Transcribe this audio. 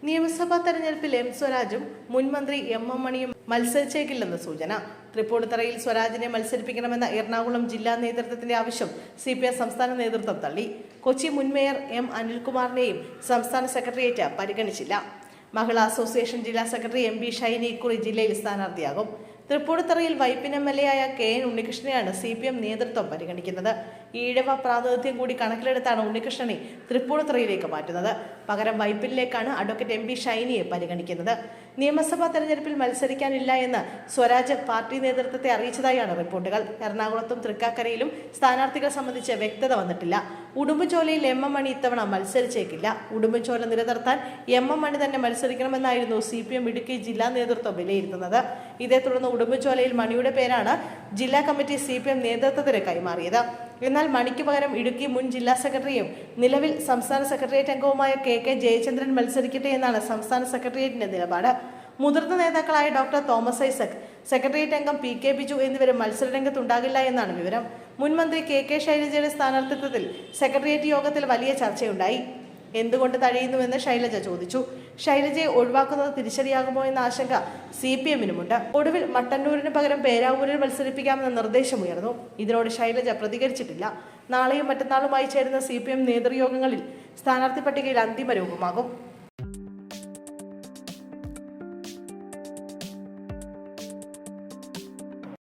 നിയമസഭാ തെരഞ്ഞെടുപ്പിൽ എം സ്വരാജും മുൻ മന്ത്രി എം മണിയും മത്സരിച്ചേക്കില്ലെന്ന് സൂചന. തൃപ്പൂണിത്തറയിൽ സ്വരാജിനെ മത്സരിപ്പിക്കണമെന്ന എറണാകുളം ജില്ലാ നേതൃത്വത്തിന്റെ ആവശ്യം CPM സംസ്ഥാന നേതൃത്വം തള്ളി. കൊച്ചി മുൻ മേയർ M അനിൽകുമാറിനെയും സംസ്ഥാന സെക്രട്ടേറിയറ്റ് പരിഗണിച്ചില്ല. മഹിളാ അസോസിയേഷൻ ജില്ലാ സെക്രട്ടറി MB ഷൈനി ഇക്കുറി ജില്ലയിൽ സ്ഥാനാർത്ഥിയാകും. തൃപ്പൂണിത്തറയിൽ വൈപ്പിൻ MLA ആയ KN ഉണ്ണികൃഷ്ണനെയാണ് CPM നേതൃത്വം പരിഗണിക്കുന്നത്. ഈഴവ പ്രാതിനിധ്യം കൂടി കണക്കിലെടുത്താണ് ഉണ്ണികൃഷ്ണനെ തൃപ്പൂണിത്തറയിലേക്ക് മാറ്റുന്നത്. പകരം വൈപ്പിനിലേക്കാണ് അഡ്വക്കേറ്റ് MB ഷൈനിയെ പരിഗണിക്കുന്നത്. നിയമസഭാ തെരഞ്ഞെടുപ്പിൽ മത്സരിക്കാനില്ല എന്ന് സ്വരാജ് പാർട്ടി നേതൃത്വത്തെ അറിയിച്ചതായാണ് റിപ്പോർട്ടുകൾ. എറണാകുളത്തും തൃക്കാക്കരയിലും സ്ഥാനാർത്ഥികൾ സംബന്ധിച്ച് വ്യക്തത വന്നിട്ടില്ല. ഉടുമ്പൻചോലയിൽ M മണി ഇത്തവണ മത്സരിച്ചേക്കില്ല. ഉടുമ്പൻചോല നിലനിർത്താൻ M മണി തന്നെ മത്സരിക്കണമെന്നായിരുന്നു CPM ഇടുക്കി ജില്ലാ നേതൃത്വം വിലയിരുത്തുന്നത്. ഇതേ തുടർന്ന് ഉടുമ്പൻചോലയിൽ മണിയുടെ പേരാണ് ജില്ലാ കമ്മിറ്റി CPM നേതൃത്വത്തിന് കൈമാറിയത്. എന്നാൽ മണിക്ക് പകരം ഇടുക്കി മുൻ ജില്ലാ സെക്രട്ടറിയും നിലവിൽ സംസ്ഥാന സെക്രട്ടേറിയറ്റ് അംഗവുമായ KK ജയചന്ദ്രൻ മത്സരിക്കട്ടെ എന്നാണ് സംസ്ഥാന സെക്രട്ടേറിയറ്റിന്റെ നിലപാട്. മുതിർന്ന നേതാക്കളായ ഡോക്ടർ തോമസ് ഐസക്, സെക്രട്ടേറിയറ്റ് അംഗം PK ബിജു എന്നിവരും മത്സരരംഗത്തുണ്ടാകില്ല എന്നാണ് വിവരം. മുൻ മന്ത്രി KK ശൈലജയുടെ സ്ഥാനാർത്ഥിത്വത്തിൽ സെക്രട്ടേറിയറ്റ് യോഗത്തിൽ വലിയ ചർച്ചയുണ്ടായി. എന്തുകൊണ്ട് തഴയുന്നുവെന്ന് ശൈലജ ചോദിച്ചു. ശൈലജയെ ഒഴിവാക്കുന്നത് തിരിച്ചടിയാകുമോ എന്ന ആശങ്ക CPMനുമുണ്ട്. ഒടുവിൽ മട്ടന്നൂരിന് പകരം പേരാവൂരിൽ മത്സരിപ്പിക്കാമെന്ന നിർദ്ദേശമുയർന്നു. ഇതിനോട് ശൈലജ പ്രതികരിച്ചിട്ടില്ല. നാളെയും മറ്റന്നാളുമായി ചേരുന്ന CPM നേതൃയോഗങ്ങളിൽ സ്ഥാനാർത്ഥി പട്ടികയിൽ അന്തിമ രൂപമാകും.